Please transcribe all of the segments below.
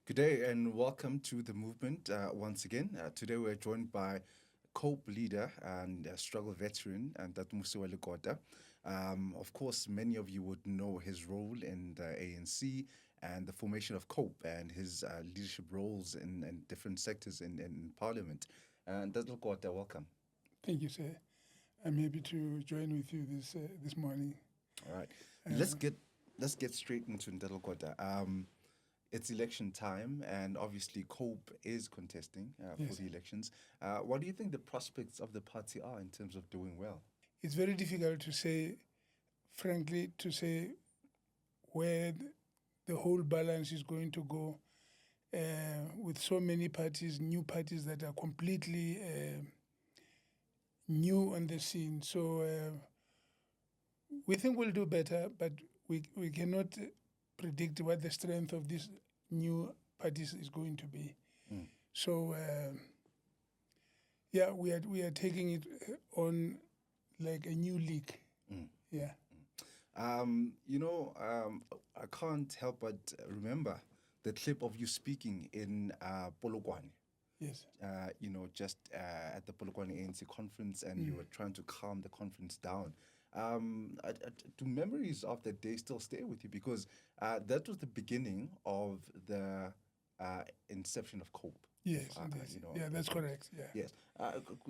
Good day and welcome to the movement once again. Today we're joined by COPE leader and struggle veteran, and that Mosiuoa Lekota. Of course, many of you would know his role in the ANC and the formation of COPE and his leadership roles in different sectors in Parliament. And Dr. Lekota, welcome. Thank you, sir. I'm happy to join with you this morning. All right, Uh, let's get straight into Ndelo Lekota. It's election time, and obviously COPE is contesting for yes, the elections. What do you think the prospects of the party are in terms of doing well? it's very difficult to say, frankly, to say where the whole balance is going to go with so many parties, new parties that are completely new on the scene. So we think we'll do better, but we cannot predict what the strength of these new parties is going to be. Mm. So yeah, we are taking it on like a new league. Mm. Yeah. I can't help but remember the clip of you speaking in Polokwane. Yes. Just at the Polokwane ANC conference, and you were trying to calm the conference down. Do memories of that day still stay with you? Because that was the beginning of the inception of COPE. Yes. Yes. Yeah, that's correct. Yeah. Yes.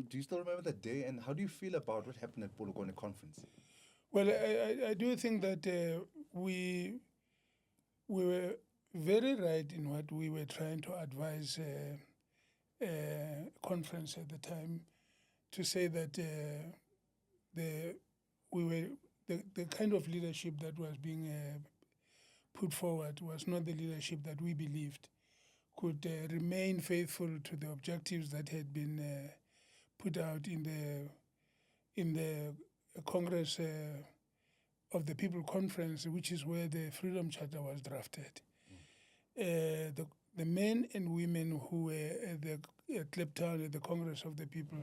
Do you still remember that day, and how do you feel about what happened at Polokwane conference? Well, I do think that we were very right in what we were trying to advise conference at the time, to say that the we were the kind of leadership that was being put forward was not the leadership that we believed could remain faithful to the objectives that had been put out in the Congress of the People Conference, which is where the Freedom Charter was drafted. The men and women who were at Kliptown at the Congress of the People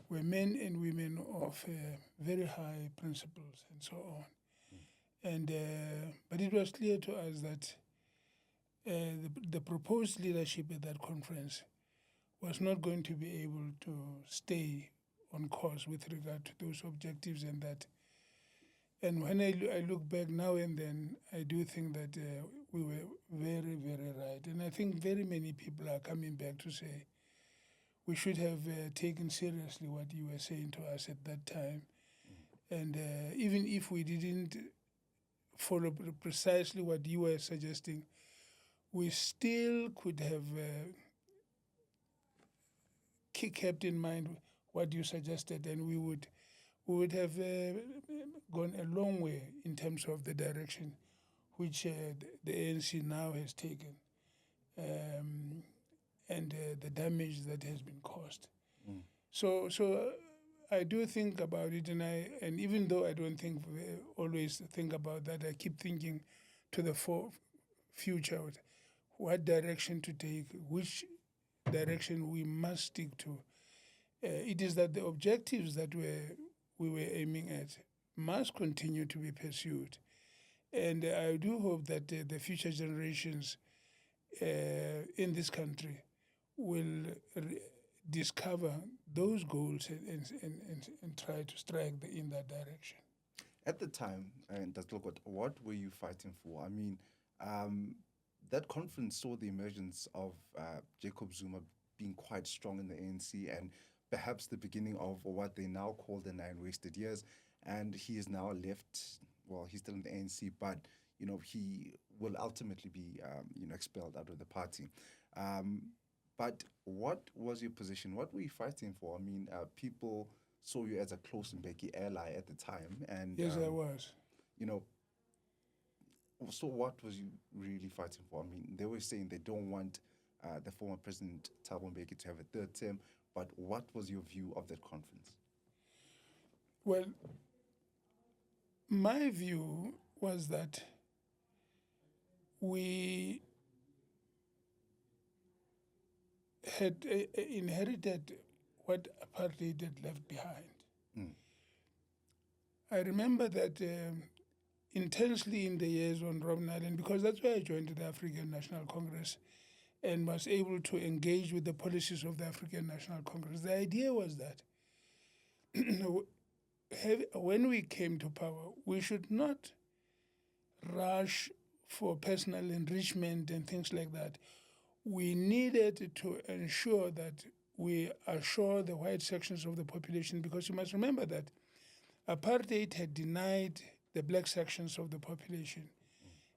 were men and women of very high principles and so on. And but it was clear to us that the proposed leadership at that conference was not going to be able to stay on course with regard to those objectives and that. And when I look back now and then, I do think that we were very, very right. And I think very many people are coming back to say we should have taken seriously what you were saying to us at that time. And even if we didn't follow precisely what you were suggesting, we still could have kept in mind what you suggested, and we would have gone a long way in terms of the direction which the ANC now has taken, and the damage that has been caused. So I do think about it, and even though I don't think always think about that, I keep thinking to the future, what direction to take, which direction we must stick to. It is that the objectives that we were aiming at must continue to be pursued. And I do hope that the future generations in this country will discover those goals and try to strike in that direction. At the time, and that's what were you fighting for? I mean, that conference saw the emergence of Jacob Zuma being quite strong in the ANC, and perhaps the beginning of what they now call the 9 wasted years. And he is now left. Well, he's still in the ANC, but he will ultimately be expelled out of the party. But what was your position? What were you fighting for? I mean, people saw you as a close Mbeki ally at the time, and Yes, I was. you know, so what was you really fighting for? I mean, they were saying they don't want the former president Thabo Mbeki to have a third term, but what was your view of that conference? Well, my view was that we had inherited what apartheid had left behind. Mm. I remember that intensely in the years on Robben Island, because that's where I joined the African National Congress and was able to engage with the policies of the African National Congress. The idea was that when we came to power, we should not rush for personal enrichment and things like that. We needed to ensure that we assure the white sections of the population, because you must remember that apartheid had denied the black sections of the population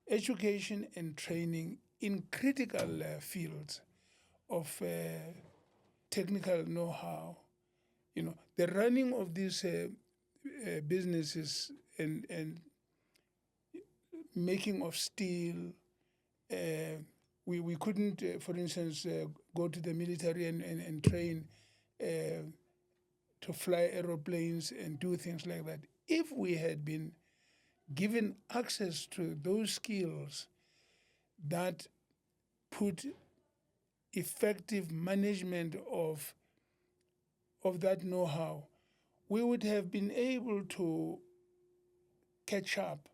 education and training in critical fields of technical know-how. You know, the running of these businesses and making of steel. We couldn't, for instance, go to the military and train to fly aeroplanes and do things like that. If we had been given access to those skills that put effective management of that know-how, we would have been able to catch up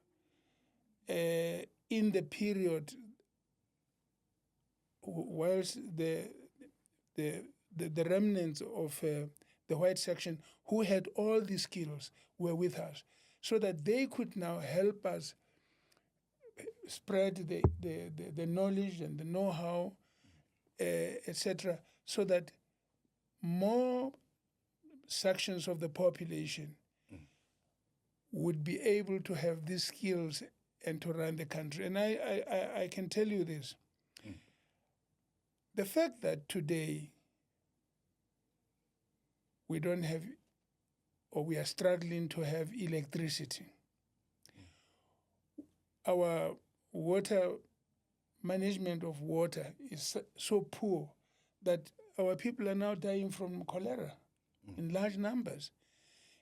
in the period whilst the remnants of the white section who had all these skills were with us, so that they could now help us spread the knowledge and the know-how, etc., so that more sections of the population would be able to have these skills and to run the country. And I can tell you this. The fact that today we don't have, or we are struggling to have electricity, our water management of water is so poor that our people are now dying from cholera in large numbers.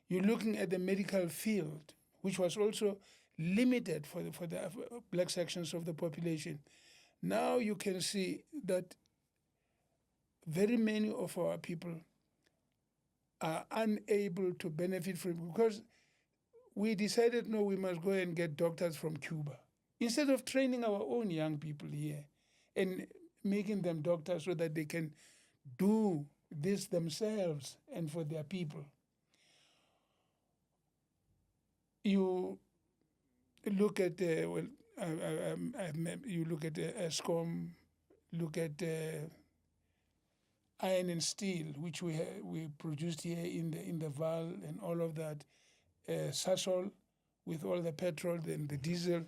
You're looking at the medical field, which was also limited for the black sections of the population. Now you can see that very many of our people are unable to benefit from it, because we decided, no, we must go and get doctors from Cuba, instead of training our own young people here and making them doctors so that they can do this themselves and for their people. You look at you look at ESCOM, look at iron and steel, which we produced here in the Val and all of that, Sasol with all the petrol and the diesel,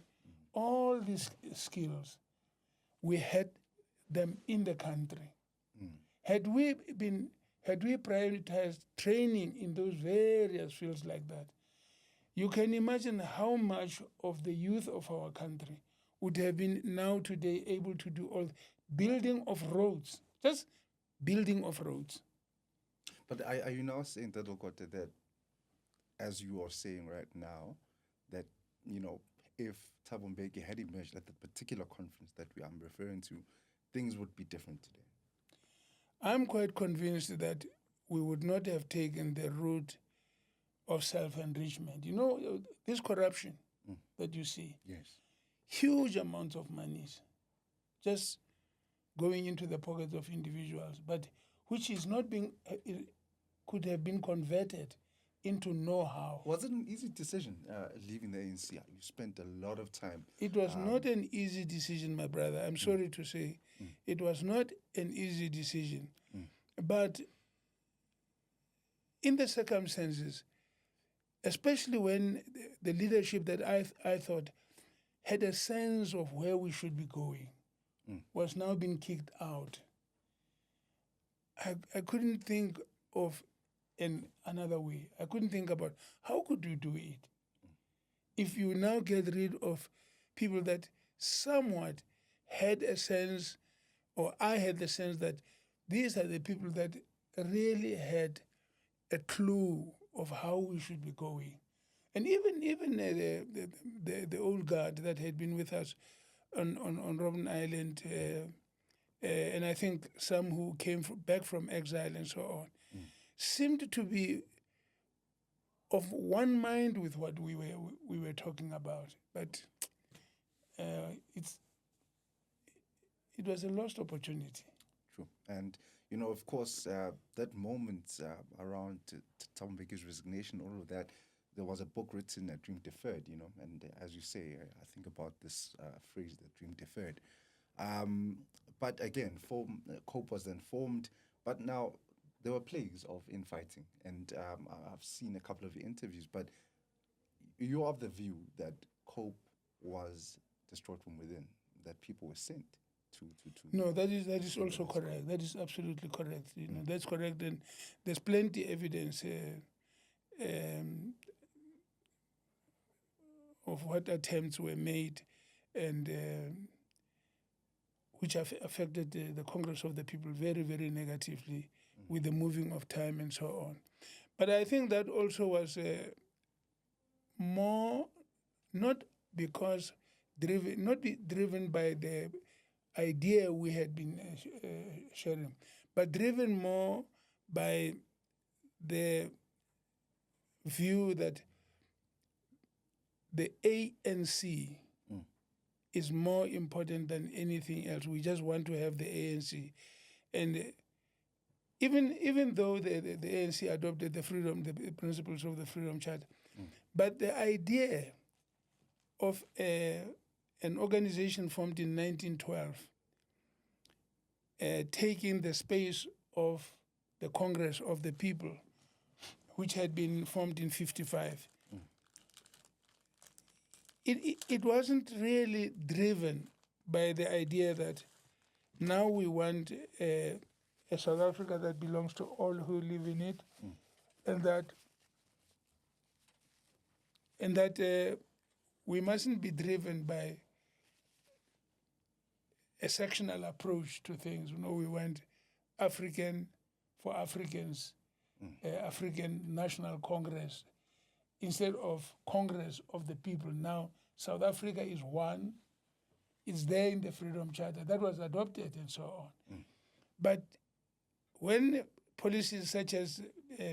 all these skills, we had them in the country. Had we prioritized training in those various fields like that, you can imagine how much of the youth of our country would have been now today able to do all building of roads, just building of roads. But are you now saying that, Lekota, that, as you are saying right now, that, you know, if Thabo Mbeki had emerged at the particular conference that I'm referring to, things would be different today? I'm quite convinced that we would not have taken the route of self-enrichment. You know, this corruption that you see, yes, huge amounts of monies just going into the pockets of individuals, but which is not being, could have been converted into know-how. Was it an easy decision leaving the ANC? You spent a lot of time. It was not an easy decision, my brother. I'm sorry to say. It was not an easy decision. But in the circumstances, especially when the leadership that I thought had a sense of where we should be going was now being kicked out, I couldn't think of another way. I couldn't think about how could you do it if you now get rid of people that somewhat had a sense, or I had the sense that these are the people that really had a clue of how we should be going. And even the old guard that had been with us on Robben Island, and I think some who came back from exile and so on, seemed to be of one mind with what we were talking about. But it was a lost opportunity. True. And, of course, that moment around Thabo Mbeki's resignation, all of that, there was a book written, A Dream Deferred, and as you say, I think about this phrase, the dream deferred. But again, COPE was then formed, but now there were plagues of infighting, and I've seen a couple of interviews, but you're of the view that COPE was destroyed from within, that people were sent to. No, that is also correct. That is absolutely correct. That's correct, and there's plenty evidence of what attempts were made, and which have affected the Congress of the People very, very negatively with the moving of time and so on. But I think that also was more not driven by the idea we had been sharing, but driven more by the view that the ANC is more important than anything else. We just want to have the ANC. And even though the ANC adopted the principles of the Freedom Charter, but the idea of an organization formed in 1912 taking the space of the Congress of the People, which had been formed in 55, it wasn't really driven by the idea that now we want a South Africa that belongs to all who live in it, and that we mustn't be driven by a sectional approach to things. We want African for Africans, African National Congress, instead of Congress of the People. Now, South Africa is one. It's there in the Freedom Charter. That was adopted and so on. But when policies such as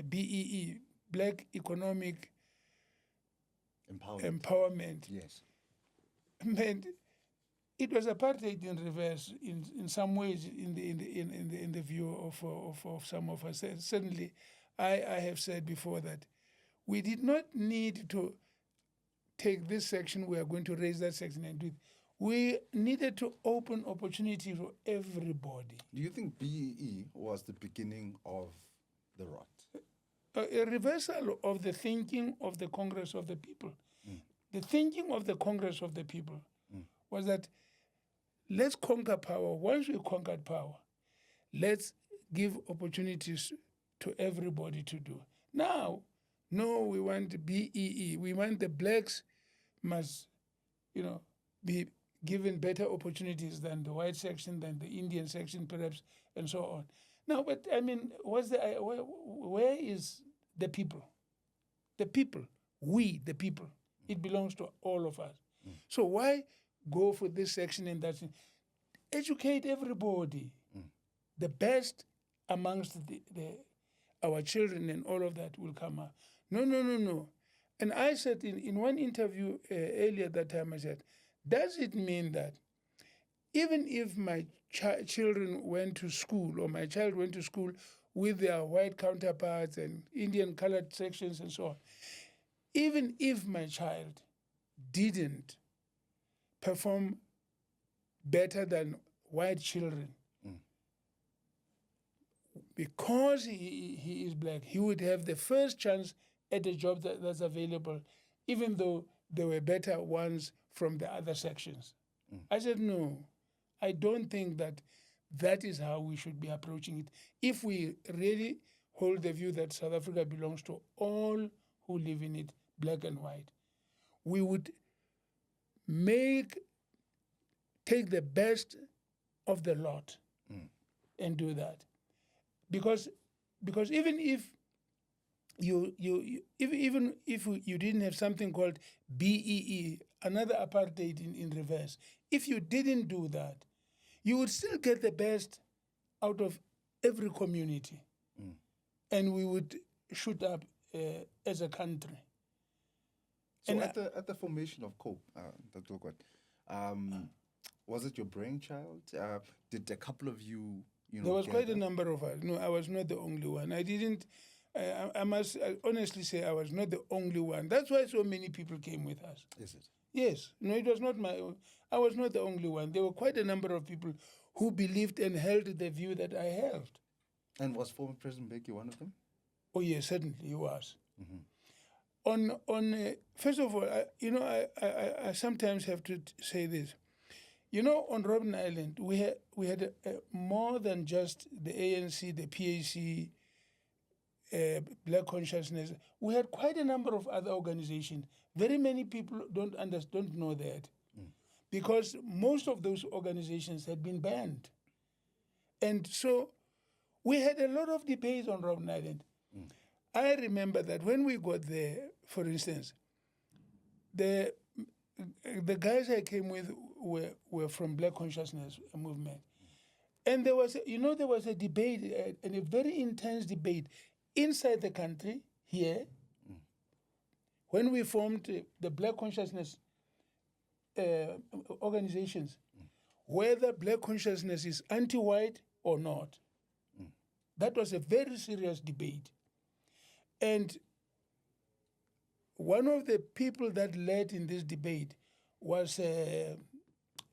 BEE, Black Economic Empowerment, yes, meant it was apartheid in reverse in some ways in the view of some of us. Certainly, I have said before that we did not need to take this section, we are going to raise that section and do it. We needed to open opportunity for everybody. Do you think BEE was the beginning of the rot? A reversal of the thinking of the Congress of the People. The thinking of the Congress of the People was that let's conquer power. Once we conquered power, let's give opportunities to everybody to do. Now, no, we want BEE. We want the blacks must, be given better opportunities than the white section, than the Indian section, perhaps, and so on. Now, but I mean, where is the people? The people, we, the people. It belongs to all of us. So why go for this section and that? Educate everybody. The best amongst our children and all of that will come out. No. And I said in one interview earlier that time, I said, does it mean that even if my children went to school, or my child went to school with their white counterparts and Indian colored sections and so on, even if my child didn't perform better than white children, because he is black, he would have the first chance at a job that's available, even though there were better ones from the other sections. I said, no, I don't think that is how we should be approaching it. If we really hold the view that South Africa belongs to all who live in it, black and white, we would take the best of the lot and do that. Because even if you didn't have something called BEE, another apartheid in reverse, if you didn't do that, you would still get the best out of every community, and we would shoot up as a country. So at the formation of COPE, Dr. Lekota, Was it your brainchild? Did a couple of you, There was quite a gather? number of us. No, I was not the only one. I didn't. I must honestly say I was not the only one. That's why so many people came with us. Is it? Yes, no, it was not my own. I was not the only one. There were quite a number of people who believed and held the view that I held. And was former President Mbeki one of them? Oh yes, certainly he was. Mm-hmm. First of all, I sometimes have to say this. On Robben Island, we had more than just the ANC, the PAC, Black Consciousness. We had quite a number of other organizations. Very many people don't know that, because most of those organizations had been banned, and so we had a lot of debates on Robben Island. I remember that when we got there, for instance, the guys I came with were from Black Consciousness movement, and there was a debate, and a very intense debate inside the country here, when we formed the Black Consciousness organizations, whether Black Consciousness is anti-white or not. That was a very serious debate. And one of the people that led in this debate was the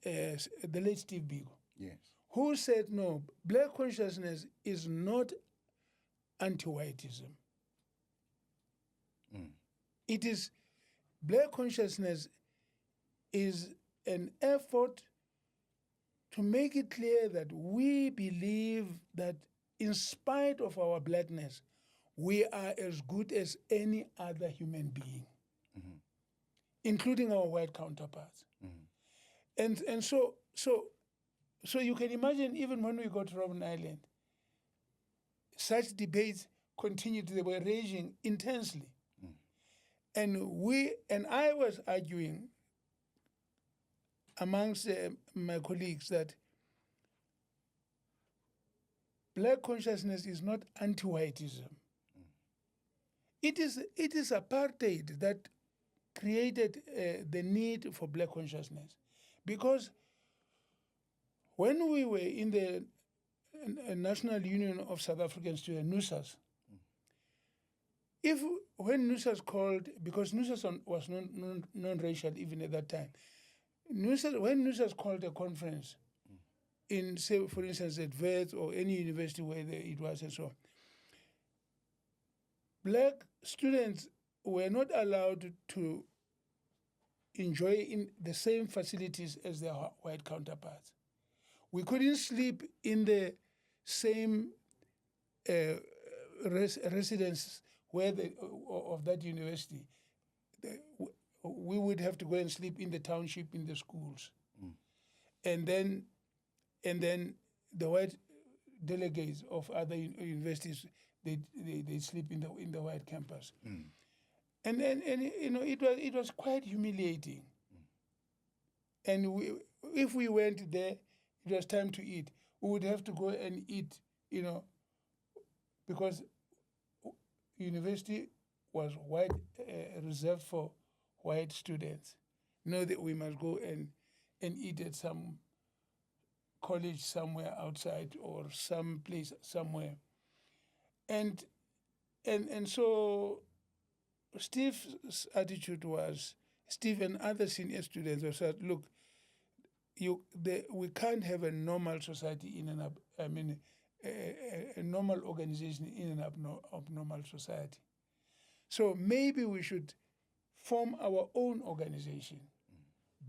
late Steve Biko, Yes. who said, no, Black Consciousness is not anti-whiteism. It is, Black Consciousness is an effort to make it clear that we believe that in spite of our blackness, we are as good as any other human being, including our white counterparts. And so you can imagine, even when we got to Robben Island, such debates continued. They were raging intensely. And I was arguing amongst my colleagues that Black Consciousness is not anti-whiteism. It is apartheid that created the need for Black Consciousness, because when we were in the National Union of South African Students, NUSAS, when NUSAS called, because NUSAS was non-racial even at that time, when NUSAS called a conference in, say, for instance, at Wits or any university where it was and so on, Black students were not allowed to enjoy in the same facilities as their white counterparts. We couldn't sleep in the same residence of that university. We would have to go and sleep in the township, in the schools. And then the white delegates of other universities, they sleep in the white campus. And it was quite humiliating. And if we went there, it was time to eat. We would have to go and eat, because university was white, reserved for white students. That we must go and eat at some college somewhere outside or some place somewhere. And so Steve's attitude was, Steve and other senior students were said, look, we can't have a normal society a normal organization in an abnormal society. So maybe we should form our own organization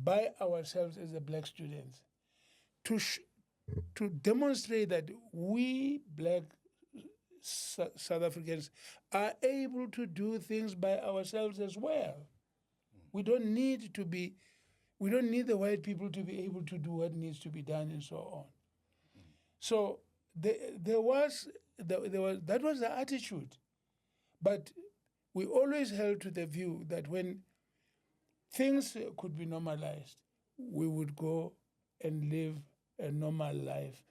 by ourselves as the Black students to demonstrate that we Black South Africans are able to do things by ourselves as well. We don't need the white people to be able to do what needs to be done and so on. So that was the attitude. But we always held to the view that when things could be normalized, we would go and live a normal life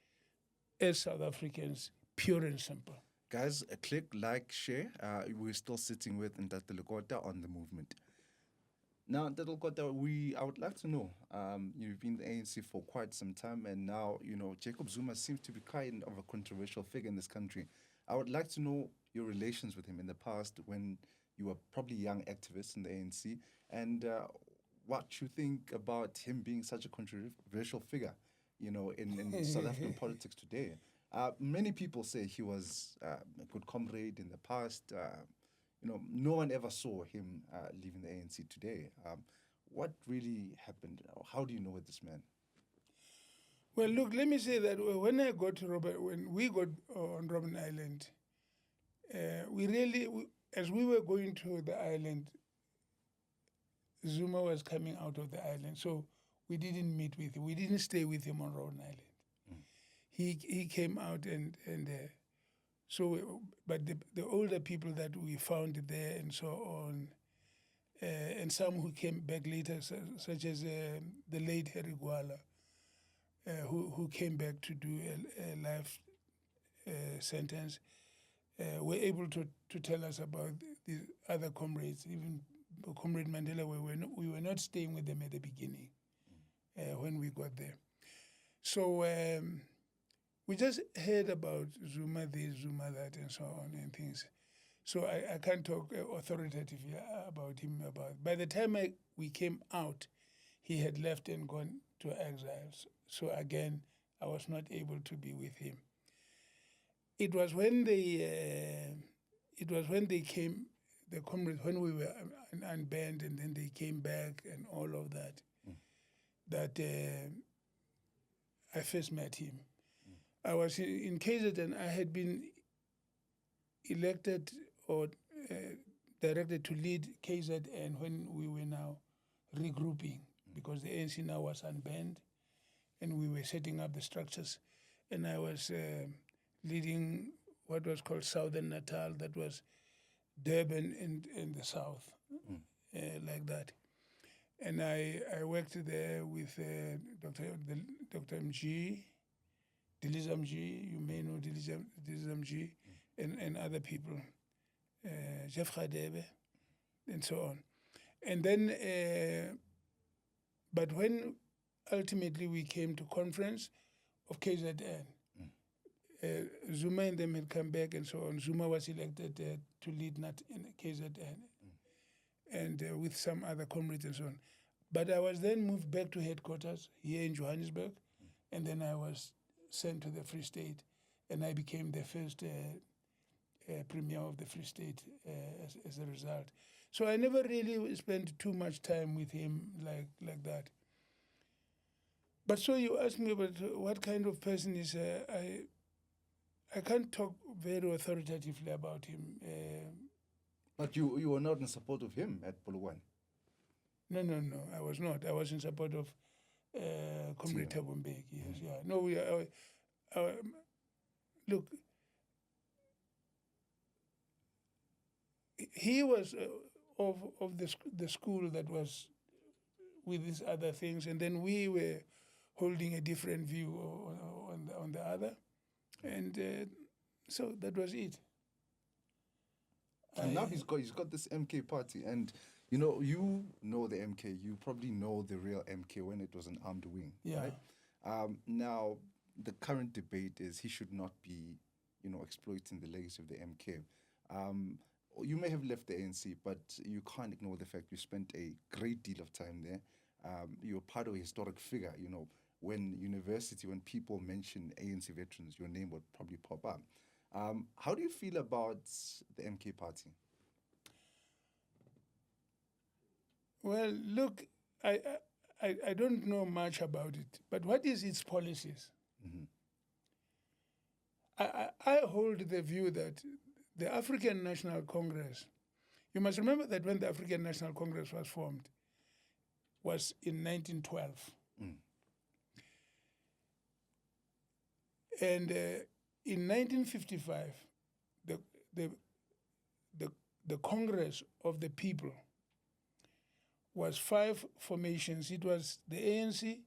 as South Africans, pure and simple. Guys, click, like, share. We're still sitting with Mosiuoa Lekota on the movement. Now, Lekota, I would like to know. You've been in the ANC for quite some time, and now Jacob Zuma seems to be kind of a controversial figure in this country. I would like to know your relations with him in the past when you were probably young activists in the ANC, and what you think about him being such a controversial figure, in South African politics today. Many people say he was a good comrade in the past. No one ever saw him leaving the ANC today. What really happened? How do you know this man? Well, look, let me say that when I got to when we got on Robben Island, as we were going to the island, Zuma was coming out of the island, so we didn't meet with him. We didn't stay with him on Robben Island. He came out but the older people that we found there and so on, and some who came back later, such as the late Harry Gwala, who came back to do a life sentence, were able to tell us about the other comrades. Even Comrade Mandela, we were not staying with them at the beginning when we got there. So we just heard about Zuma this, Zuma that, and so on and things. So I can't talk authoritatively about him. By the time we came out, he had left and gone to exile. So again, I was not able to be with him. It was when they came, the comrades, when we were unbanned, and then they came back and all of that, that I first met him. I was in KZN. I had been elected or directed to lead KZN when we were now regrouping, because the ANC now was unbanned and we were setting up the structures. And I was leading what was called Southern Natal, that was Durban in the south, like that. And I worked there with Dr. MG, Diliza MG, you may know Diliza MG, and other people, Jeff Khadebe, and so on. And then, but when ultimately we came to conference of KZN, Zuma and them had come back and so on. Zuma was elected to lead NAT in KZN, and with some other comrades and so on. But I was then moved back to headquarters here in Johannesburg, and then I was sent to the Free State, and I became the first premier of the Free State as a result. So I never really spent too much time with him like that. But so you asked me about what kind of person is I can't talk very authoritatively about him. But you were not in support of him at Polokwane? No, I was not. I was in support of Comrade Thabo Mbeki, yes, yeah. No, look, he was of the school that was with these other things, and then we were holding a different view on the other, and so that was it. And now he's got this MK party, and you know the MK. You probably know the real MK when it was an armed wing, yeah. Right? Now the current debate is he should not be, exploiting the legacy of the MK. You may have left the ANC, but you can't ignore the fact you spent a great deal of time there. You're part of a historic figure. When people mention ANC veterans, your name would probably pop up. How do you feel about the MK party? Well, look, I don't know much about it, but what is its policies? Mm-hmm. I hold the view that the African National Congress, you must remember that when the African National Congress was formed, was in 1912. And in 1955, the Congress of the People was 5 formations. It was the ANC,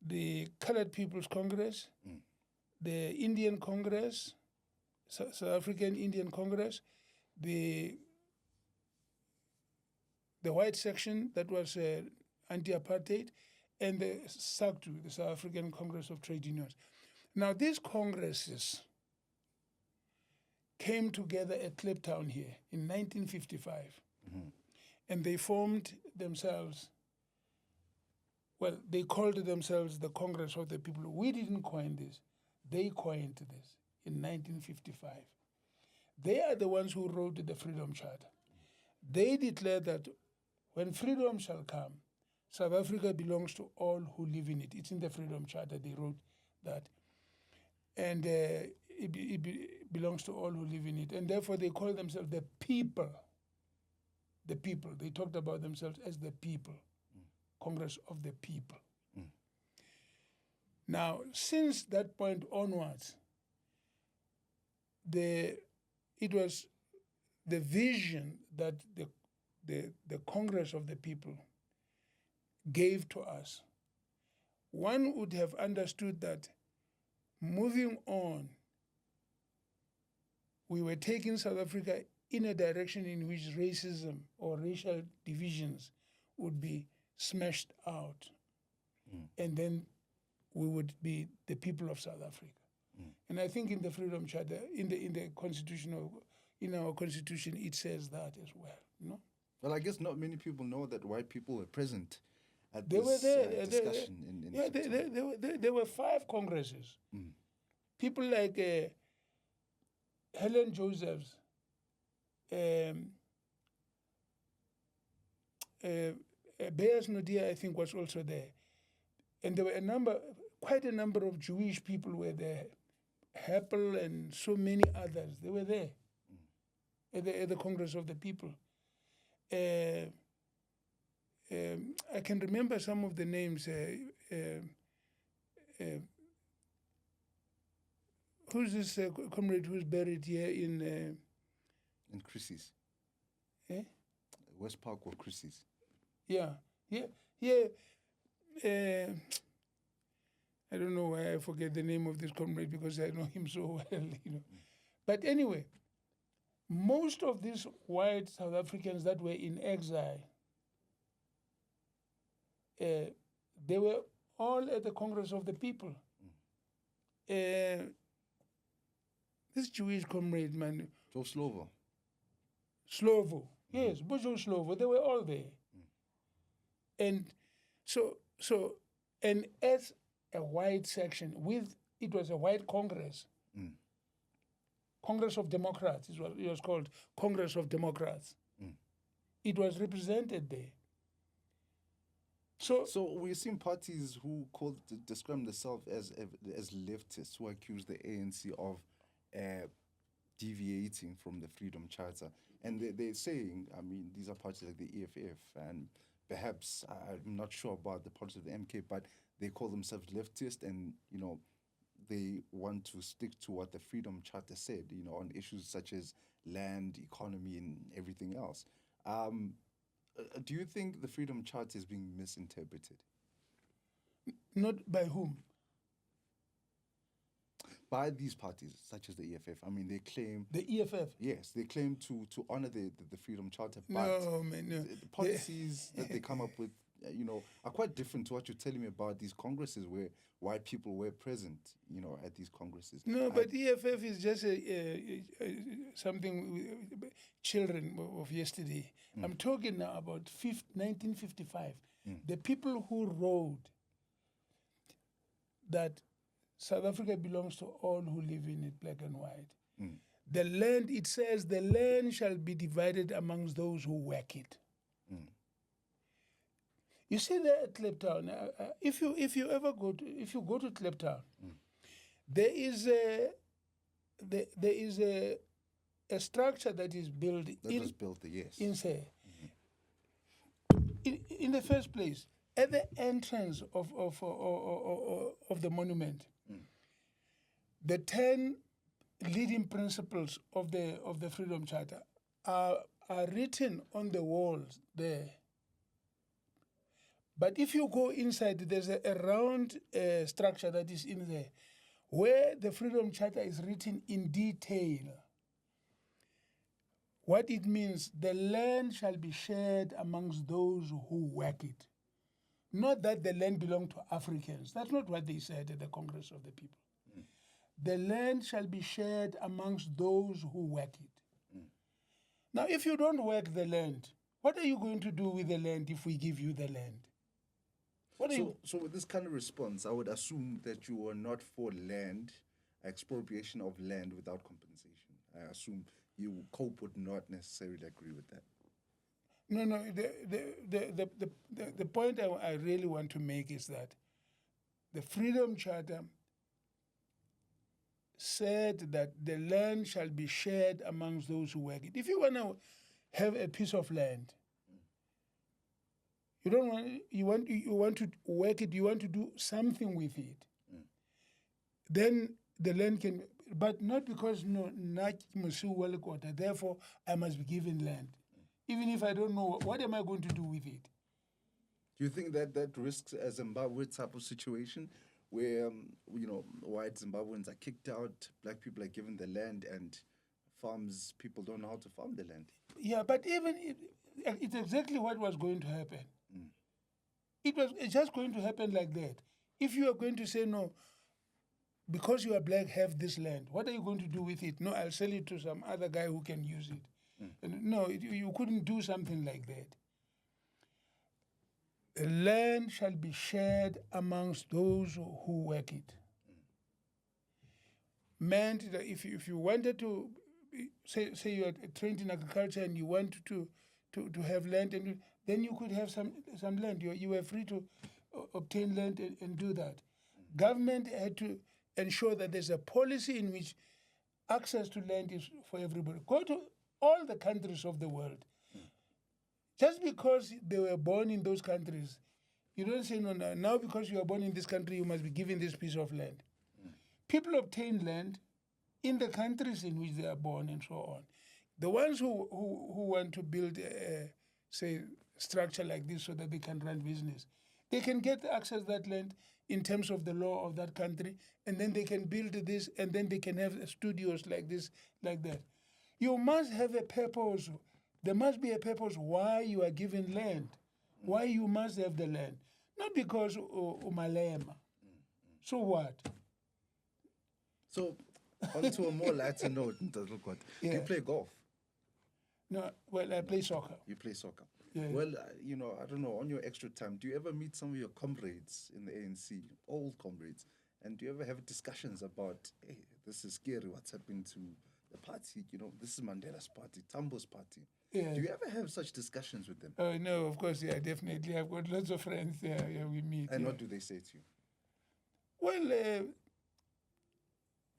the Colored People's Congress, the Indian Congress, South African Indian Congress, the the white section that was anti-apartheid, and the SACTU, the South African Congress of Trade Unions. Now, these congresses came together at Kliptown here in 1955, and they formed themselves, well, they called themselves the Congress of the People. We didn't coin this. They coined this in 1955. They are the ones who wrote the Freedom Charter. They declared that when freedom shall come, South Africa belongs to all who live in it. It's in the Freedom Charter. They wrote that. And it belongs to all who live in it. And therefore, they call themselves the people. The people. They talked about themselves as the people. Congress of the People. Now, since that point onwards, it was the vision that the Congress of the People gave to us. One would have understood that moving on, we were taking South Africa in a direction in which racism or racial divisions would be smashed out. And then we would be the people of South Africa. And I think in the Freedom Charter, in the constitutional, in our constitution, it says that as well. No? Well, I guess not many people know that white people were present at They this were there. discussion. There were 5 congresses. People like Helen Josephs, Beas Nodia, I think, was also there. And there were quite a number of Jewish people were there. Heppel and so many others, they were there at the Congress of the People. I can remember some of the names. Who's this comrade who's buried here in Chrissy's. Eh? West Park or Chrissy's. Yeah. I don't know why I forget the name of this comrade because I know him so well, But anyway, most of these white South Africans that were in exile, they were all at the Congress of the People. This Jewish comrade, man. Joe Slovo. Slovo. Yes, Bojo Slovo. They were all there. And so, and as a white section, it was a white Congress. Congress of Democrats is what it was called, Congress of Democrats. It was represented there. So we've seen parties who describe themselves as leftists, who accuse the ANC of deviating from the Freedom Charter. And they're saying, I mean, these are parties like the EFF, and perhaps, I'm not sure about the parties of the MK, but they call themselves leftist, and, they want to stick to what the Freedom Charter said, on issues such as land, economy, and everything else. Do you think the Freedom Charter is being misinterpreted? Not by whom? By these parties, such as the EFF. I mean, they claim... The EFF? Yes, they claim to honor the Freedom Charter, but no, man, no. The policies that they come up with, are quite different to what you're telling me about these congresses where white people were present, at these congresses. No, but EFF is just something children of yesterday. I'm talking now about 1955. The people who wrote that South Africa belongs to all who live in it, black and white. The land, it says, the land shall be divided amongst those who work it. You see there at Kliptown, if you go to Kliptown, there is a structure that is built. Was built there, yes. Inside. In the first place, at the entrance of the monument, the 10 leading principles of the Freedom Charter are written on the walls there. But if you go inside, there's a round structure that is in there, where the Freedom Charter is written in detail. What it means, the land shall be shared amongst those who work it. Not that the land belonged to Africans. That's not what they said at the Congress of the People. The land shall be shared amongst those who work it. Now, if you don't work the land, what are you going to do with the land if we give you the land? So with this kind of response, I would assume that you are not for land, expropriation of land without compensation. I assume COPE would not necessarily agree with that. No. The point I really want to make is that the Freedom Charter said that the land shall be shared amongst those who work it. If you want to have a piece of land, you want to work it, you want to do something with it, then the land can, but not because not Mosiuoa Lekota, therefore I must be given land. Even if I don't know, what am I going to do with it? Do you think that risks a Zimbabwe type of situation where, white Zimbabweans are kicked out, black people are given the land, and people don't know how to farm the land? Yeah, but even it's exactly what was going to happen. It's just going to happen like that. If you are going to say, no, because you are black, have this land, what are you going to do with it? No, I'll sell it to some other guy who can use it. No, you couldn't do something like that. The land shall be shared amongst those who work it. Meant that if you wanted to, say you are trained in agriculture and you want to have land, and then you could have some land. You were free to obtain land and do that. Government had to ensure that there's a policy in which access to land is for everybody. Go to all the countries of the world. Just because they were born in those countries, you don't say, no, now because you are born in this country, you must be given this piece of land. People obtain land in the countries in which they are born and so on. The ones who want to build, say, structure like this so that they can run business, they can get access to that land in terms of the law of that country, and then they can build this, and then they can have studios like this, like that. You must have a purpose. There must be a purpose why you are given land, why you must have the land. Not because umalema. So what? So, on to a more lighter note, do you play golf? No, well, I play soccer. You play soccer? Yeah. Well, I don't know, on your extra time, do you ever meet some of your comrades in the ANC, old comrades, and do you ever have discussions about, hey, this is scary, what's happening to the party, this is Mandela's party, Tambo's party. Yeah. Do you ever have such discussions with them? No, of course, yeah, definitely. I've got lots of friends there. Yeah, we meet. And what do they say to you? Well,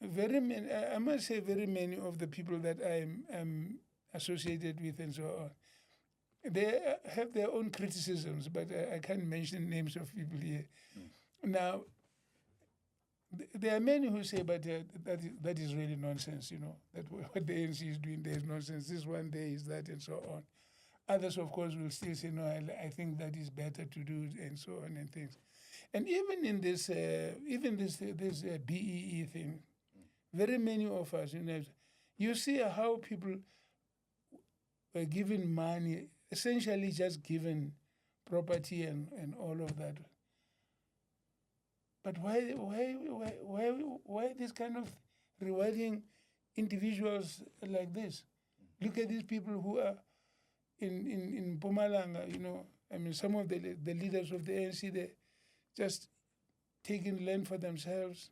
very many. I must say, very many of the people that I'm associated with and so on, they have their own criticisms, but I can't mention names of people here. Now, there are many who say, but that is really nonsense, that what the ANC is doing there is nonsense. This one day is that and so on. Others, of course, will still say, no, I think that is better to do and so on and things. And even in this, BEE thing, very many of us, you see how people were given money, essentially just given property and all of that. But why this kind of rewarding individuals like this? Look at these people who are in Mpumalanga, some of the leaders of the ANC, they just taking land for themselves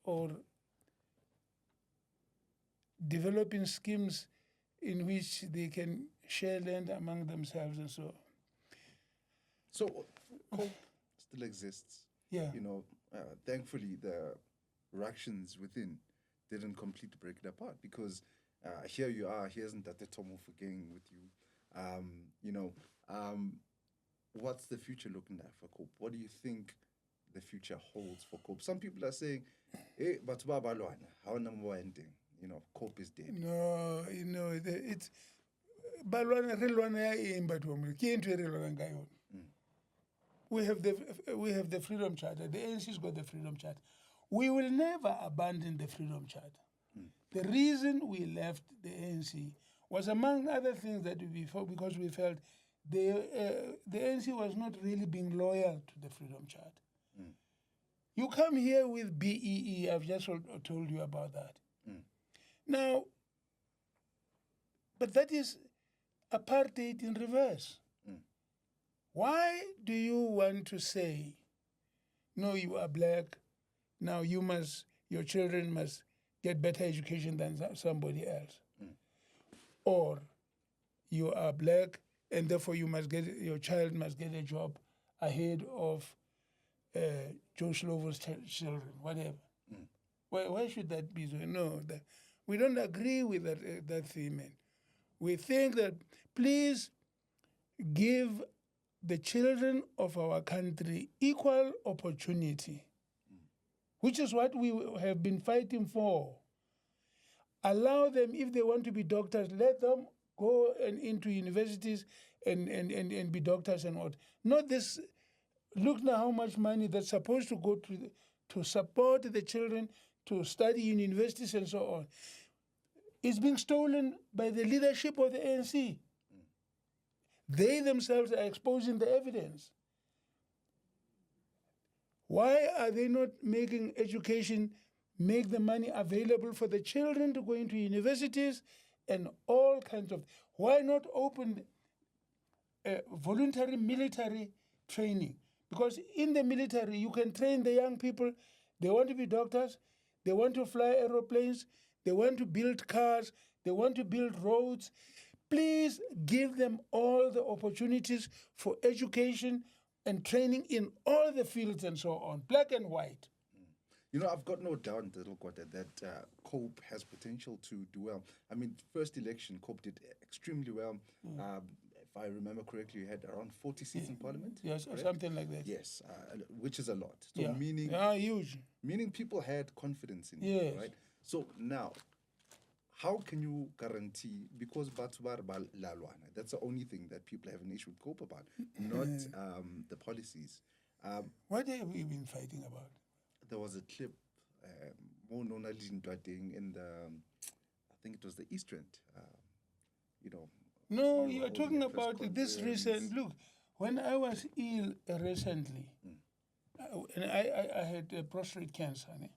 or developing schemes in which they can share land among themselves and so on. So, COPE still exists. Yeah. Thankfully, the reactions within didn't completely break it apart, because here you are, here's Ntate Tomo forgetting with you. What's the future looking like for COPE? What do you think the future holds for COPE? Some people are saying, hey, but how number ending? COPE is dead. No, it's Balwana we have the Freedom Charter. The ANC's got the Freedom Charter. We will never abandon the Freedom Charter. The reason we left the ANC was, among other things, that because we felt the ANC was not really being loyal to the Freedom Charter. You come here with BEE, I've just told you about that. Now, but that is apartheid in reverse. Why do you want to say, no, you are black, now your children must get better education than somebody else? Or you are black and therefore your child must get a job ahead of Joe Schlover's children, whatever. Why should that be so? No, we don't agree with that theme. We think that please give the children of our country equal opportunity, which is what we have been fighting for. Allow them, if they want to be doctors, let them go into universities and be doctors and what. Not this, look now how much money that's supposed to go to support the children to study in universities and so on. It's being stolen by the leadership of the ANC. They themselves are exposing the evidence. Why are they not making education, make the money available for the children to go into universities and all kinds of... Why not open voluntary military training? Because in the military, you can train the young people. They want to be doctors. They want to fly aeroplanes. They want to build cars. They want to build roads. Please give them all the opportunities for education and training in all the fields and so on, black and white. You know, I've got no doubt, Lekota, that COPE has potential to do well. I mean, first election, COPE did extremely well. If I remember correctly, you had around 40 seats in Parliament. Yes, or correct? something like that. Yes, which is a lot. So huge. Meaning people had confidence in Yes. you, right? So now, how can you guarantee, because Batubar Lalwana, that's the only thing that people have an issue with COPE about, not the policies. What have we been fighting about? There was a clip, more known as in the, I think it was the East End, No, you are talking about this recent. Look, when I was ill recently, and I had prostate cancer. Okay.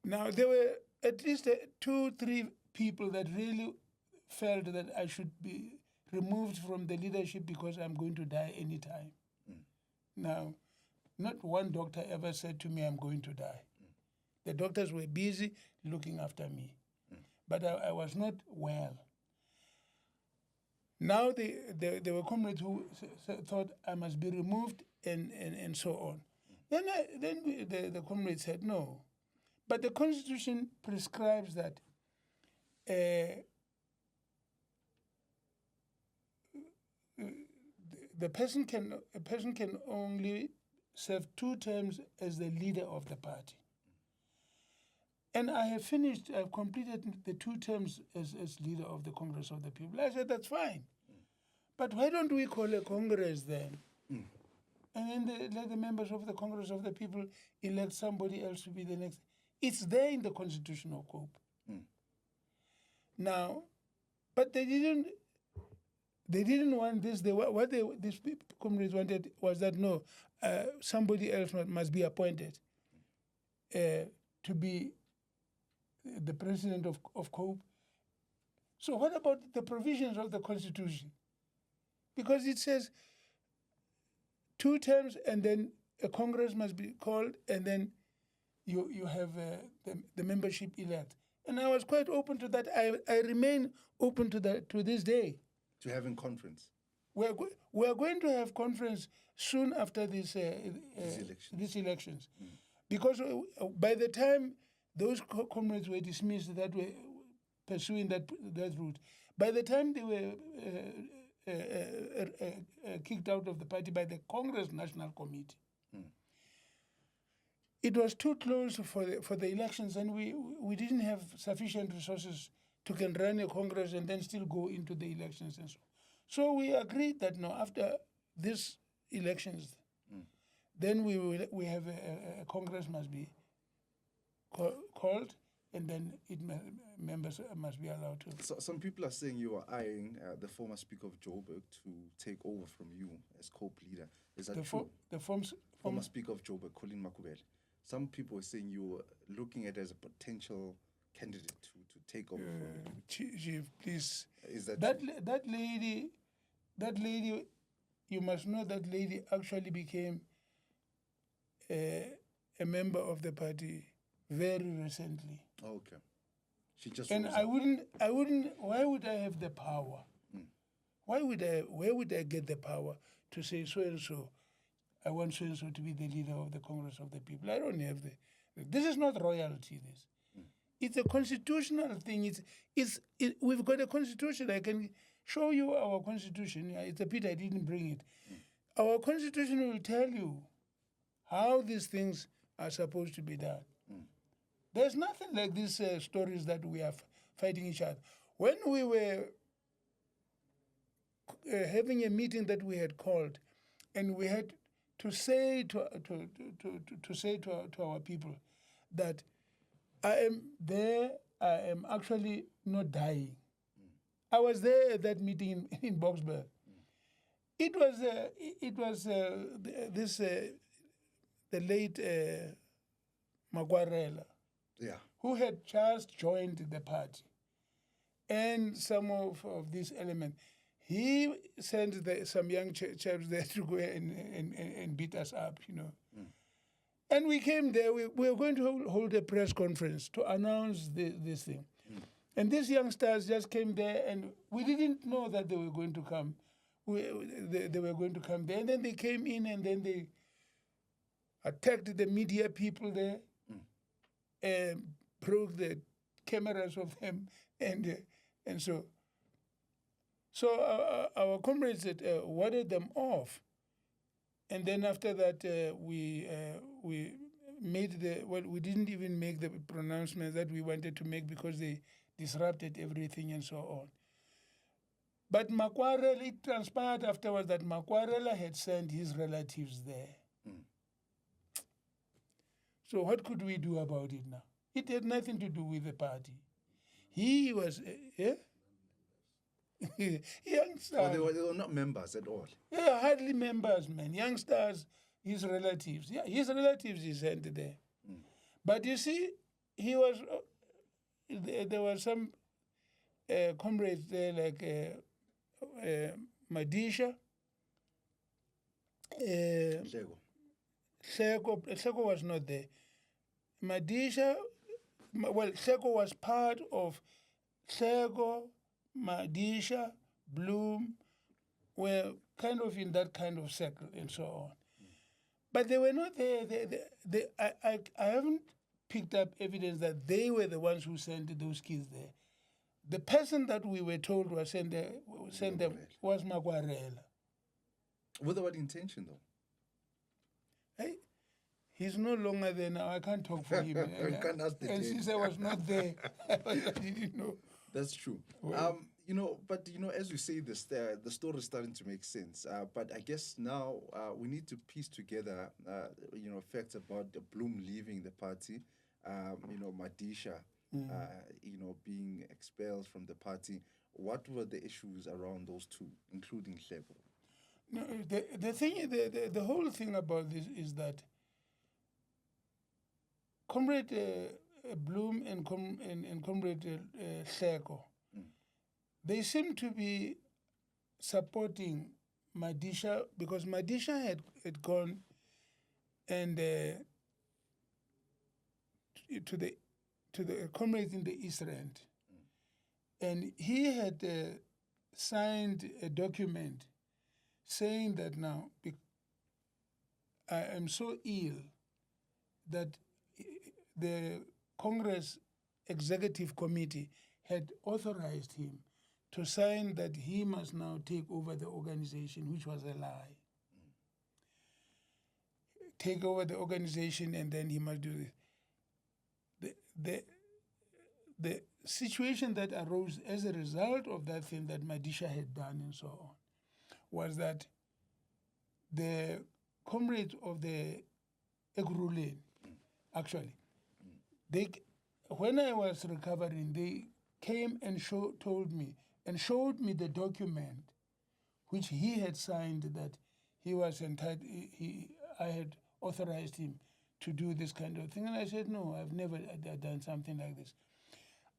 Now, there were at least 2-3 people that really felt that I should be removed from the leadership because I'm going to die anytime. Now, not one doctor ever said to me, I'm going to die. The doctors were busy looking after me. But I was not well. Now there were comrades who thought I must be removed and so on. Then the comrades said, no. But the Constitution prescribes that a person can only serve 2 terms as the leader of the party. And I've completed the 2 terms as leader of the Congress of the People. I said, that's fine. But why don't we call a Congress then? And then let the members of the Congress of the People elect somebody else to be the next. It's there in the constitutional COPE. Now, but they didn't want this. These comrades wanted was that no, somebody else must be appointed to be the president of COPE. So what about the provisions of the Constitution? Because it says 2 terms and then a Congress must be called and then you have the membership elect. And I was quite open to that. I remain open to that to this day. To having conference. We're going to have conference soon after these elections. Because by the time those comrades were dismissed that were pursuing that route, by the time they were kicked out of the party by the Congress National Committee, it was too close for the elections, and we didn't have sufficient resources to can run a Congress and then still go into the elections and so on. So we agreed that no, after these elections, then we have a Congress must be called, and then members must be allowed to. So some people are saying you are eyeing the former Speaker of Joburg to take over from you as COPE leader. Is that true? Former Speaker of Joburg, Colleen Makwarela. Some people are saying you're looking at it as a potential candidate to take over from you. Chief, please. Is that true? That lady, you must know that lady actually became a member of the party very recently. Oh, okay. She just and I wouldn't. Why would I have the power? Where would I get the power to say so and so? I want so and so to be the leader of the Congress of the People. I don't have this is not royalty. It's a constitutional thing. We've got a constitution. I can show you our constitution. It's a pity I didn't bring it. Our constitution will tell you how these things are supposed to be done. There's nothing like these stories that we are fighting each other. When we were having a meeting that we had called, and we had to say to our people that I am there. I am actually not dying. I was there at that meeting in Boksburg. It was the late Makwarela, who had just joined the party, and some of these elements. He sent some young chaps there to go and beat us up, And we came there. We were going to hold a press conference to announce this thing. And these youngsters just came there, and we didn't know that they were going to come. They were going to come there. And then they came in, and then they attacked the media people there, and broke the cameras of them, and so our comrades had warded them off. And then after that, we made we didn't even make the pronouncement that we wanted to make because they disrupted everything and so on. But Makwarela, it transpired afterwards that Makwarela had sent his relatives there. So what could we do about it now? It had nothing to do with the party. He was, youngsters. Oh, they were not members at all? Yeah, hardly members, man. Youngsters, his relatives. Yeah, his relatives he sent there. But you see, he was, there were some comrades there like Madisha, Hleko was not there. Madisha, Hleko was part of Hleko, Madisha, Bloom, were kind of in that kind of circle and so on. But they were not there. I haven't picked up evidence that they were the ones who sent those kids there. The person that we were told was sent there was Makwarela. With what intention, though? Hey, he's no longer there now. I can't talk for him. You can't ask the and since I was not there, I didn't know. That's true. Well, But as you say this, the story is starting to make sense. But I guess now we need to piece together, facts about the Bloom leaving the party, Madisha, being expelled from the party. What were the issues around those two, including Hleko? No, the thing, the whole thing about this is that Comrade Bloom and Comrade Hleko, they seem to be supporting Madisha because Madisha had gone and to the comrades in the East End, and he had signed a document saying that now I am so ill that the Congress Executive Committee had authorized him to sign that he must now take over the organization, which was a lie. Take over the organization and then he must do this. The situation that arose as a result of that thing that Madisha had done and so on was that the comrades of the Ekurhuleni, actually, they when I was recovering, they came and showed me the document which he had signed that he was entitled. I had authorized him to do this kind of thing, and I said, no, I've never done something like this.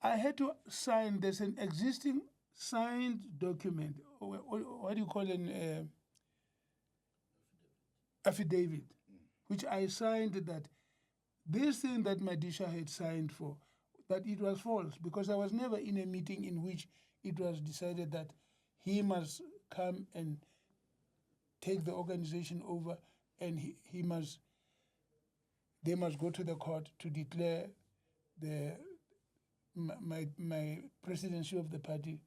I had to sign. There's an existing signed document. What do you call it? Affidavit, which I signed that this thing that Madisha had signed for, that it was false, because I was never in a meeting in which it was decided that he must come and take the organization over, and they must go to the court to declare my presidency of the party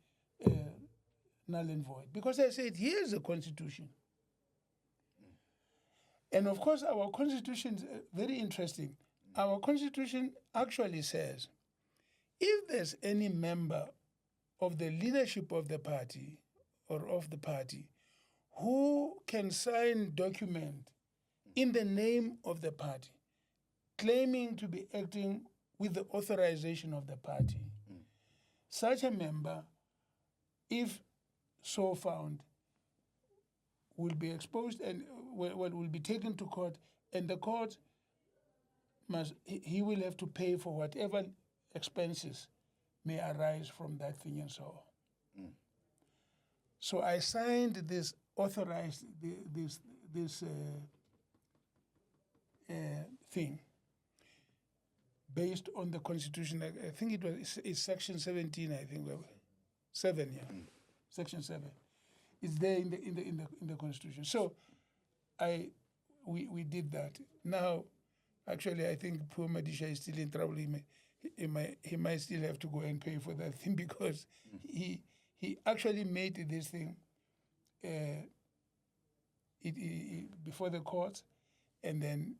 null and void. Because I said, here's the constitution. And of course, our constitution is very interesting. Our constitution actually says, if there's any member of the leadership of the party or of the party who can sign document in the name of the party, claiming to be acting with the authorization of the party, such a member, if so found, will be exposed and will be taken to court, and the court he will have to pay for whatever expenses may arise from that thing and so on. So I signed this, authorized this thing based on the Constitution. I think it's Section 17. I think 7. Yeah, Section 7. It's there in the Constitution. So we did that. Now, actually, I think poor Madisha is still in trouble. He might still have to go and pay for that thing, because he actually made this thing before the court, and then.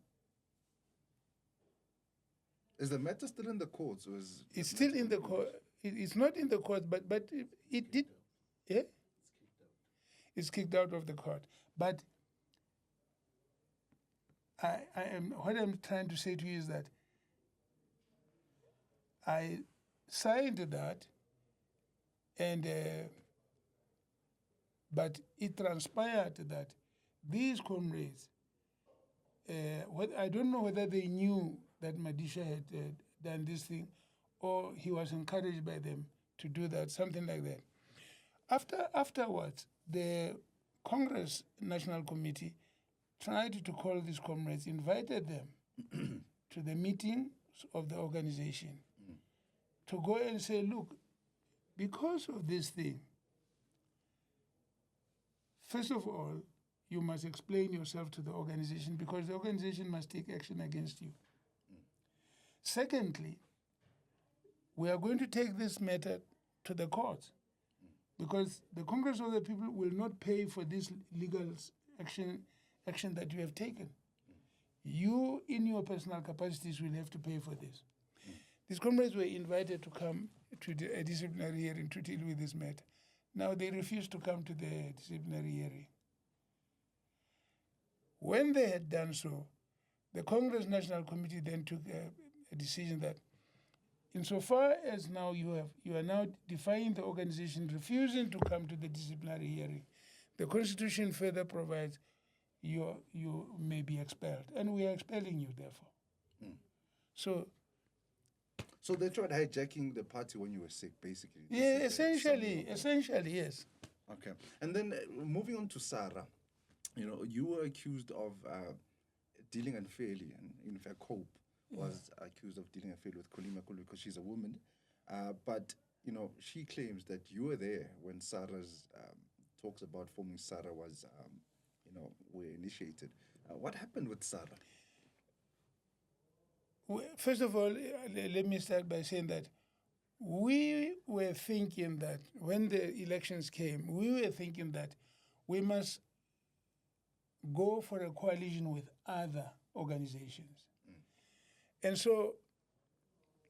Is the matter still in the courts? Or is it's still in the court. It's not in the court, but it did. Yeah? It's kicked out of the court. But what I'm trying to say to you is that I signed that, and but it transpired that these comrades, I don't know whether they knew that Madisha had done this thing, or he was encouraged by them to do that, something like that. Afterwards, the Congress National Committee tried to call these comrades, invited them to the meeting of the organization to go and say, look, because of this thing, first of all, you must explain yourself to the organization, because the organization must take action against you. Secondly, we are going to take this matter to the courts, because the Congress of the People will not pay for this legal action that you have taken. You, in your personal capacities, will have to pay for this. These comrades were invited to come to a disciplinary hearing to deal with this matter. Now they refused to come to the disciplinary hearing. When they had done so, the Congress National Committee then took a decision that, insofar as now you are now defying the organization, refusing to come to the disciplinary hearing, the Constitution further provides you may be expelled, and we are expelling you, therefore. So they tried hijacking the party when you were sick, basically. Yeah, essentially, yes. Okay, and then moving on to Sarah, you were accused of dealing unfairly, and in fact, Hope was accused of dealing unfairly with Kolima Kulu because she's a woman. But she claims that you were there when Sarah's talks about forming Sarah was, were initiated. What happened with Sarah? Well, first of all, let me start by saying that we were thinking that when the elections came, we were thinking that we must go for a coalition with other organizations. And so,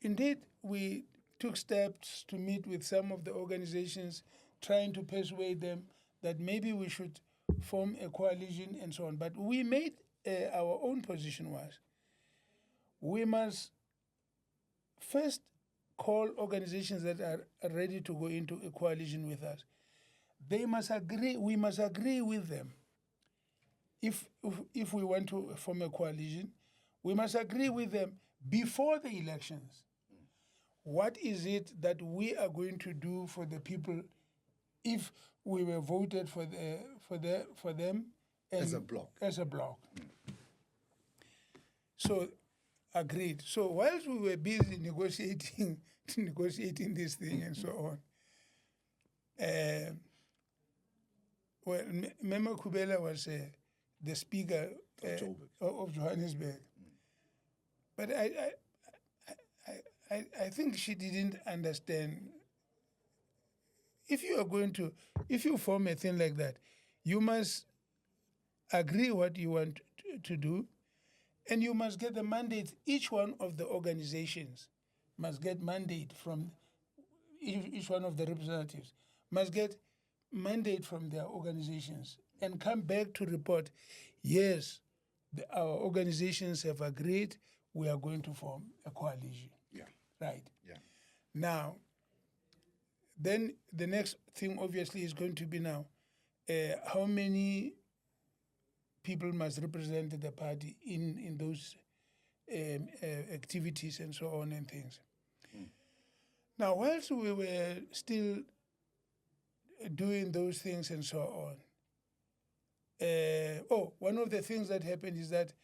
indeed, we took steps to meet with some of the organizations, trying to persuade them that maybe we should form a coalition and so on. But we made our own position was, we must first call organizations that are ready to go into a coalition with us. They must agree, we must agree with them. If we want to form a coalition, we must agree with them before the elections. What is it that we are going to do for the people if we were voted for them As a bloc. As a bloc. So agreed. So whilst we were busy negotiating this thing and so on, well, Mema Kubela was the speaker of Johannesburg, but I think she didn't understand. If you form a thing like that, you must agree what you want to do, and you must get the mandate. Each one of the organizations must get mandate from each one of the representatives must get mandate from their organizations and come back to report, yes, our organizations have agreed, we are going to form a coalition. Yeah. Right. Yeah. Now, then the next thing obviously is going to be now, how many people must represent the party in those activities and so on and things. Now, whilst we were still doing those things and so on, one of the things that happened is that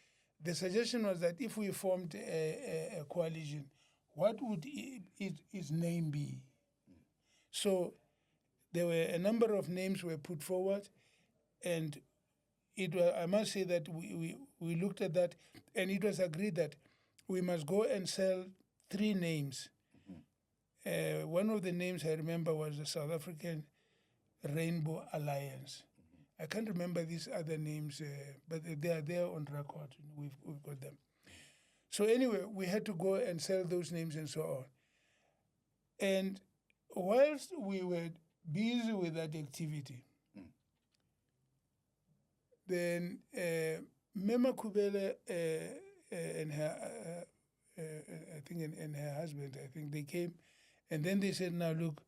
the suggestion was that if we formed a coalition, what would its name be? So there were a number of names were put forward, and I must say that we looked at that, and it was agreed that we must go and sell 3 names. One of the names I remember was the South African Rainbow Alliance. I can't remember these other names, but they are there on record. We've got them. So anyway, we had to go and sell those names and so on. And whilst we were busy with that activity, then Mema Kubele and her, I think, and her husband, I think they came, and then they said, "Now look,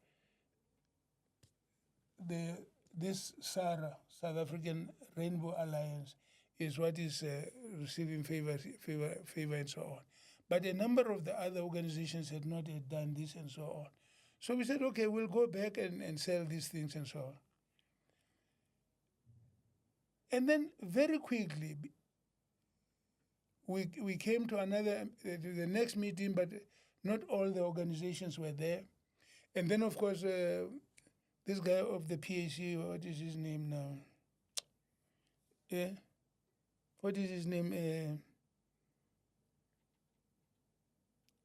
this SARA, South African Rainbow Alliance, is what is receiving favor and so on. But a number of the other organizations had not yet done this and so on. So we said, okay, we'll go back and sell these things and so on. And then very quickly, we came to the next meeting, but not all the organizations were there. And then, of course, this guy of the PAC, what is his name now? Yeah. What is his name?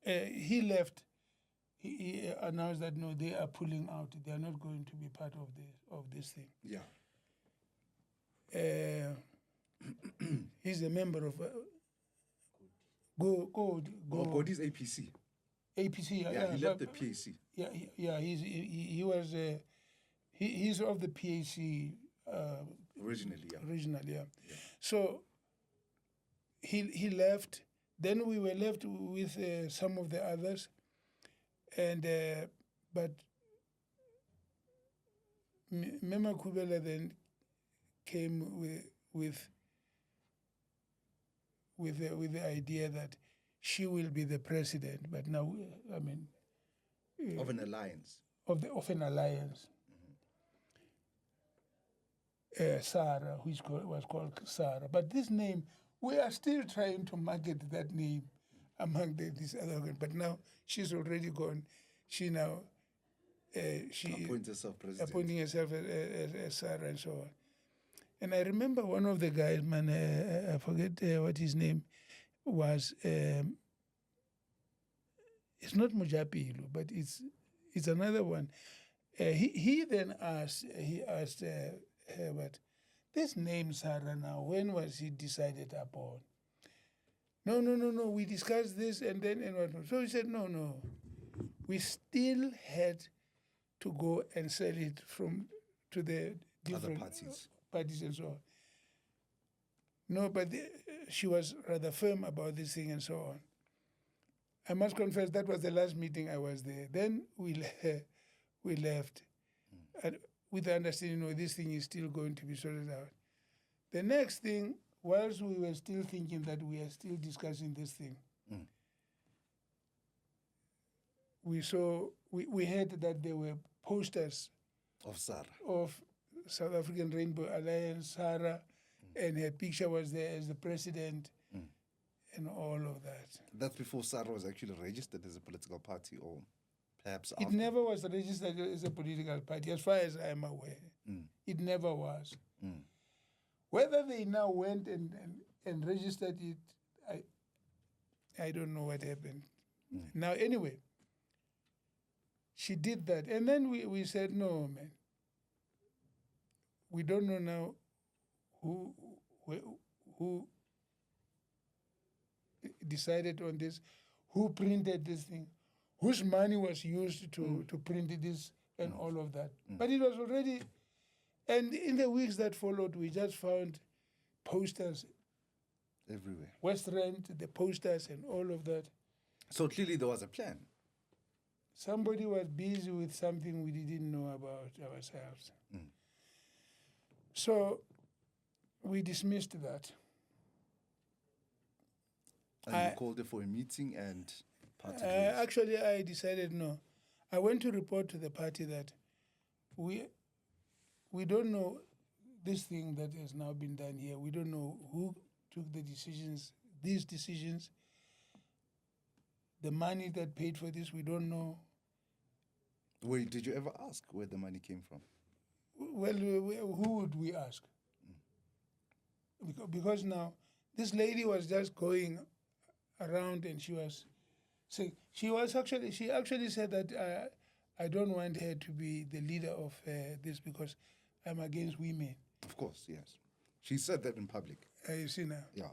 He left. He announced that no, they are pulling out. They are not going to be part of this thing. Yeah. He's a member of Cody's APC. APC. Yeah, he left the PAC. Yeah. He's of the PAC. Originally, yeah. So he left. Then we were left with some of the others, and but Mema Kubela then came with the idea that she will be the president. But now, I mean, of an alliance. Of an alliance. Sarah, which was called Sarah. But this name, we are still trying to market that name among these other organs. But now she's already gone. She now appointing herself as Sarah and so on. And I remember one of the guys, man, I forget what his name was. It's not Mujapilu, but it's another one. He then asked her, but this name Sarah now, when was it decided upon? No, we discussed this and then and whatnot. So he said, no. We still had to go and sell it to the different other parties and so on. No, but she was rather firm about this thing and so on. I must confess that was the last meeting I was there. Then we left and with the understanding, this thing is still going to be sorted out. The next thing, whilst we were still thinking that we are still discussing this thing, we heard that there were posters Of Sarah. of South African Rainbow Alliance, Sarah, and her picture was there as the president and all of that. That's before Sarah was actually registered as a political party, or perhaps It after? never was registered as a political party, as far as I am aware. It never was. Whether they now went and registered it, I don't know what happened. Now, anyway, she did that. And then we said, no, man. We don't know now who decided on this, who printed this thing, whose money was used to print this and all of that. But it was already, and in the weeks that followed, we just found posters Everywhere. West Rand, the posters and all of that. So clearly there was a plan. Somebody was busy with something we didn't know about ourselves. So we dismissed that. And you called her for a meeting and parted ways. Actually, I decided no. I went to report to the party that we don't know this thing that has now been done here. We don't know who took the decisions, these decisions, the money that paid for this, we don't know. Wait, did you ever ask where the money came from? Well, who would we ask? Because now this lady was just going around and she was saying, she actually said that I don't want her to be the leader of this because I'm against women. Of course, yes. She said that in public. You see now? Yeah.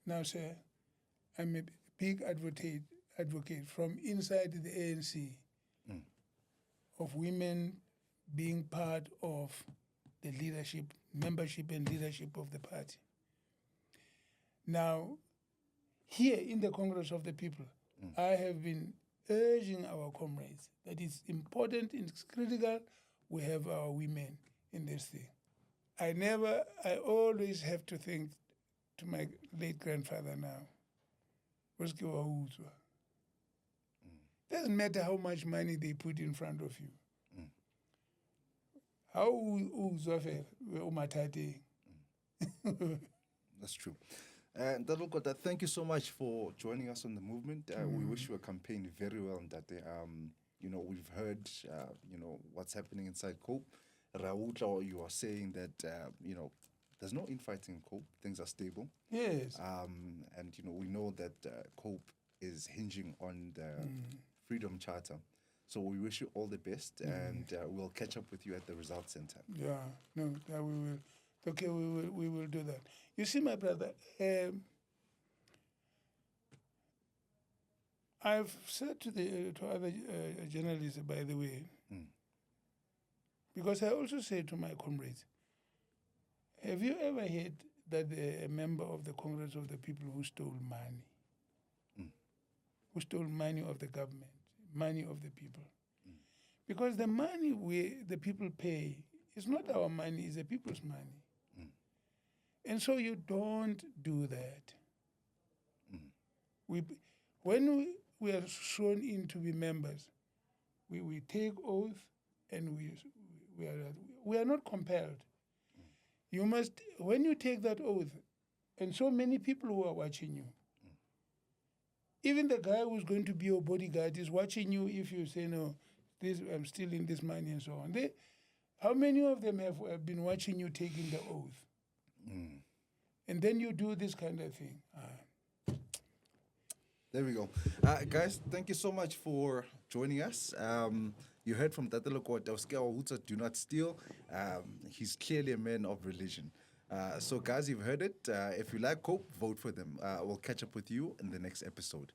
Now, sir, I'm a big advocate from inside the ANC of women being part of the leadership, membership and leadership of the party. Now, here in the Congress of the People, I have been urging our comrades that it's important, it's critical, we have our women in this thing. I always have to think to my late grandfather now. Doesn't matter how much money they put in front of you. How uzofe umathathe. That's true. And Lekota, thank you so much for joining us on the movement. We wish you a campaign very well, Ndate. We've heard, what's happening inside COPE. Rautla, you are saying that, there's no infighting in COPE. Things are stable. Yes. And, we know that COPE is hinging on the Freedom Charter. So we wish you all the best, and we'll catch up with you at the results center. Yeah, we will. Okay, we will do that. You see, my brother, I've said to other journalists, by the way, because I also say to my comrades, have you ever heard that a member of the Congress of the People who stole money, who stole money of the government, money of the people? Because the money the people pay is not our money, it's the people's money. And so you don't do that. When we are sworn in to be members, we take oath and we are not compelled. You must, when you take that oath, and so many people who are watching you, even the guy who's going to be your bodyguard is watching you if you say, no, I'm still in this money and so on. How many of them have been watching you taking the oath? And then you do this kind of thing. There we go. Guys, thank you so much for joining us. You heard from Tate Lekota, do not steal. He's clearly a man of religion. So guys, you've heard it. If you like COPE, vote for them. We'll catch up with you in the next episode.